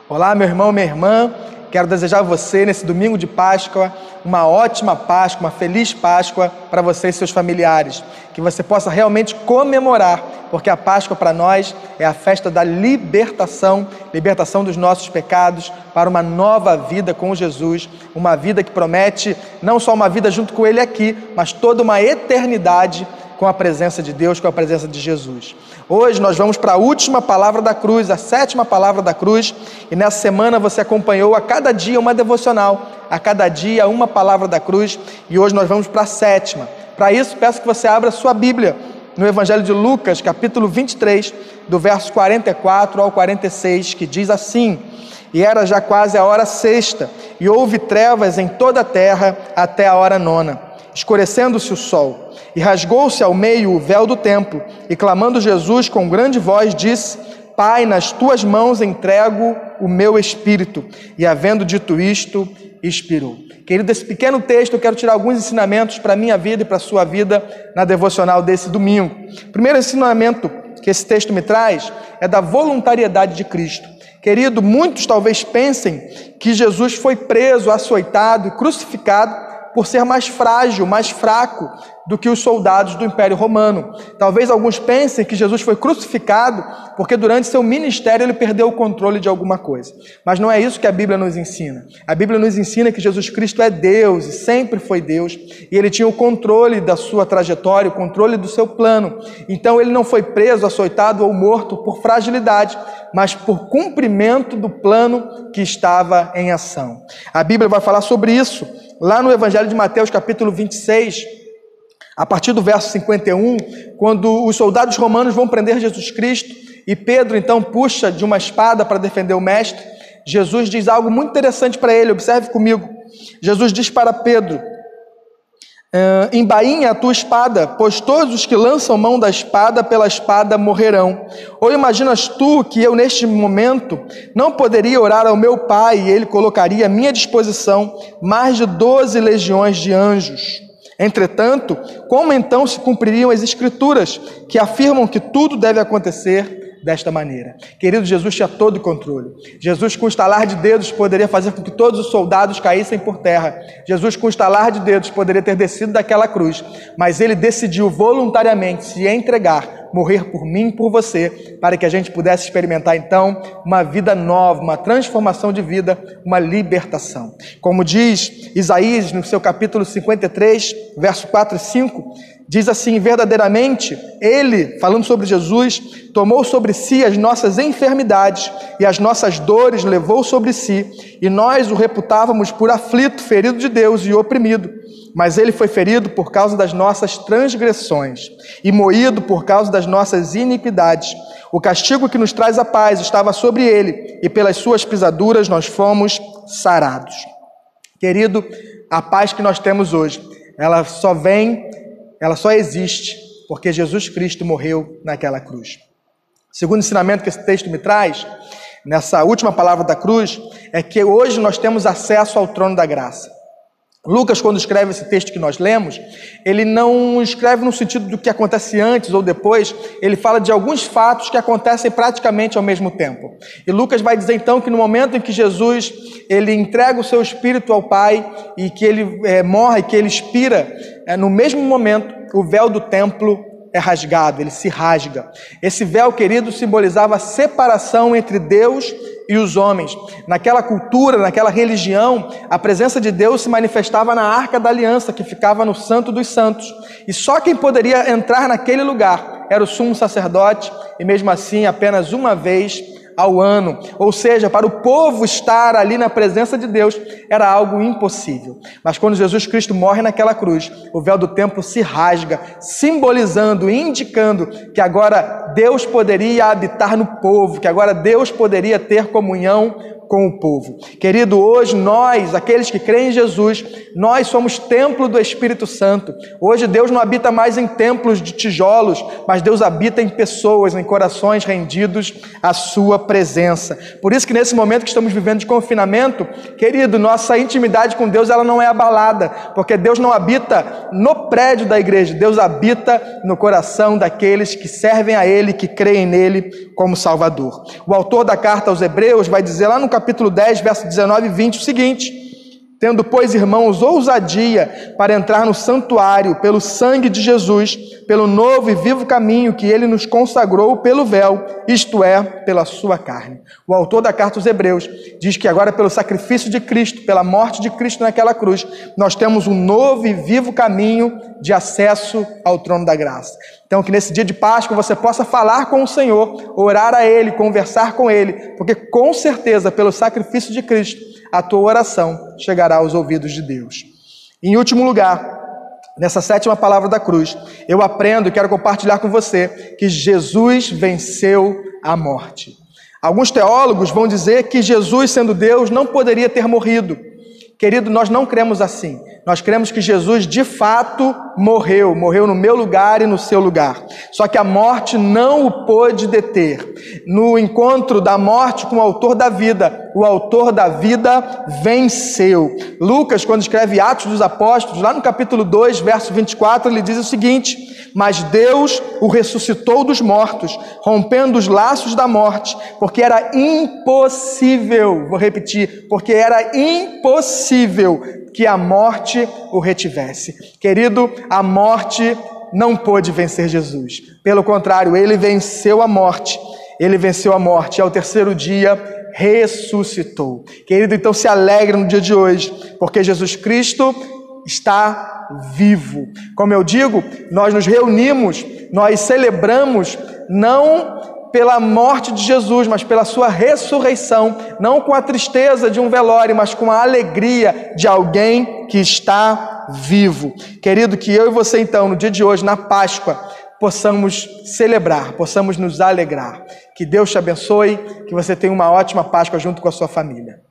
Olá, meu irmão, minha irmã. Quero desejar a você, nesse domingo de Páscoa, uma ótima Páscoa, uma feliz Páscoa para você e seus familiares. Que você possa realmente comemorar, porque a Páscoa para nós é a festa da libertação dos nossos pecados para uma nova vida com Jesus, uma vida que promete não só uma vida junto com Ele aqui, mas toda uma eternidade com a presença de Deus, com a presença de Jesus. Hoje nós vamos para a última palavra da cruz, a 7ª palavra da cruz, e nessa semana você acompanhou a cada dia uma devocional, a cada dia uma palavra da cruz, e hoje nós vamos para a 7ª. Para isso, peço que você abra sua Bíblia no Evangelho de Lucas, capítulo 23, do verso 44 ao 46, que diz assim: E era já quase a hora sexta, e houve trevas em toda a terra até a hora nona, escurecendo-se o sol. E rasgou-se ao meio o véu do templo, e clamando Jesus com grande voz, disse: Pai, nas tuas mãos entrego o meu espírito. E havendo dito isto, expirou. Querido, desse pequeno texto eu quero tirar alguns ensinamentos para a minha vida e para a sua vida na devocional desse domingo. O primeiro ensinamento que esse texto me traz é da voluntariedade de Cristo. Querido, muitos talvez pensem que Jesus foi preso, açoitado e crucificado por ser mais frágil, mais fraco do que os soldados do Império Romano. Talvez alguns pensem que Jesus foi crucificado porque durante seu ministério ele perdeu o controle de alguma coisa. Mas não é isso que a Bíblia nos ensina. A Bíblia nos ensina que Jesus Cristo é Deus e sempre foi Deus, e ele tinha o controle da sua trajetória, o controle do seu plano. Então ele não foi preso, açoitado ou morto por fragilidade, mas por cumprimento do plano que estava em ação. A Bíblia vai falar sobre isso lá no Evangelho de Mateus, capítulo 26, a partir do verso 51, quando os soldados romanos vão prender Jesus Cristo e Pedro então puxa de uma espada para defender o mestre. Jesus diz algo muito interessante para ele, observe comigo. Jesus diz para Pedro: embainha a tua espada, pois todos os que lançam mão da espada pela espada morrerão. Ou imaginas tu que eu neste momento não poderia orar ao meu Pai e ele colocaria à minha disposição mais de 12 legiões de anjos? Entretanto, como então se cumpririam as Escrituras que afirmam que tudo deve acontecer desta maneira? Querido, Jesus tinha todo o controle. Jesus, com um estalar de dedos, poderia fazer com que todos os soldados caíssem por terra. Jesus, com um estalar de dedos, poderia ter descido daquela cruz, mas ele decidiu voluntariamente se entregar, morrer por mim e por você, para que a gente pudesse experimentar então uma vida nova, uma transformação de vida, uma libertação. Como diz Isaías no seu capítulo 53, verso 4 e 5, diz assim: verdadeiramente ele, falando sobre Jesus, tomou sobre si as nossas enfermidades e as nossas dores levou sobre si, e nós o reputávamos por aflito, ferido de Deus e oprimido. Mas ele foi ferido por causa das nossas transgressões e moído por causa das nossas iniquidades. O castigo que nos traz a paz estava sobre ele, e pelas suas pisaduras nós fomos sarados. Querido, a paz que nós temos hoje, ela só existe porque Jesus Cristo morreu naquela cruz. O segundo ensinamento que esse texto me traz, nessa última palavra da cruz, é que hoje nós temos acesso ao trono da graça. Lucas, quando escreve esse texto que nós lemos, ele não escreve no sentido do que acontece antes ou depois, ele fala de alguns fatos que acontecem praticamente ao mesmo tempo. E Lucas vai dizer então que no momento em que Jesus ele entrega o seu espírito ao Pai e que ele morre, que ele expira, no mesmo momento o véu do templo é rasgado, ele se rasga. Esse véu, querido, simbolizava a separação entre Deus e os homens. Naquela cultura, naquela religião, a presença de Deus se manifestava na Arca da Aliança, que ficava no Santo dos Santos. E só quem poderia entrar naquele lugar era o sumo sacerdote, e mesmo assim apenas uma vez ao ano. Ou seja, para o povo estar ali na presença de Deus era algo impossível. Mas quando Jesus Cristo morre naquela cruz, o véu do templo se rasga, simbolizando, indicando que agora Deus poderia habitar no povo, que agora Deus poderia ter comunhão com o povo. Querido, hoje nós, aqueles que creem em Jesus, nós somos templo do Espírito Santo. Hoje Deus não habita mais em templos de tijolos, mas Deus habita em pessoas, em corações rendidos à sua presença. Por isso que nesse momento que estamos vivendo de confinamento, querido, nossa intimidade com Deus ela não é abalada, porque Deus não habita no prédio da igreja, Deus habita no coração daqueles que servem a Ele, que creem nele como Salvador. O autor da carta aos Hebreus vai dizer lá no capítulo 10, verso 19 e 20, o seguinte: tendo, pois, irmãos, ousadia para entrar no santuário pelo sangue de Jesus, pelo novo e vivo caminho que ele nos consagrou pelo véu, isto é, pela sua carne. O autor da carta aos Hebreus diz que agora, pelo sacrifício de Cristo, pela morte de Cristo naquela cruz, nós temos um novo e vivo caminho de acesso ao trono da graça. Então, que nesse dia de Páscoa você possa falar com o Senhor, orar a Ele, conversar com Ele, porque com certeza, pelo sacrifício de Cristo, a tua oração chegará aos ouvidos de Deus. Em último lugar, nessa sétima palavra da cruz, eu aprendo e quero compartilhar com você que Jesus venceu a morte. Alguns teólogos vão dizer que Jesus, sendo Deus, não poderia ter morrido. Querido, nós não cremos assim. Nós cremos que Jesus de fato morreu no meu lugar e no seu lugar. Só que a morte não o pôde deter. No encontro da morte com o autor da vida venceu. Lucas, quando escreve Atos dos Apóstolos, lá no capítulo 2, verso 24, ele diz o seguinte: mas Deus o ressuscitou dos mortos, rompendo os laços da morte, porque era impossível, vou repetir, porque era impossível que a morte o retivesse. Querido, a morte não pôde vencer Jesus. Pelo contrário, ele venceu a morte. Ele venceu a morte e ao terceiro dia ressuscitou. Querido, então se alegre no dia de hoje, porque Jesus Cristo está vivo. Como eu digo, nós nos reunimos, nós celebramos não pela morte de Jesus, mas pela sua ressurreição, não com a tristeza de um velório, mas com a alegria de alguém que está vivo. Querido, que eu e você então, no dia de hoje, na Páscoa, possamos celebrar, possamos nos alegrar. Que Deus te abençoe, que você tenha uma ótima Páscoa junto com a sua família.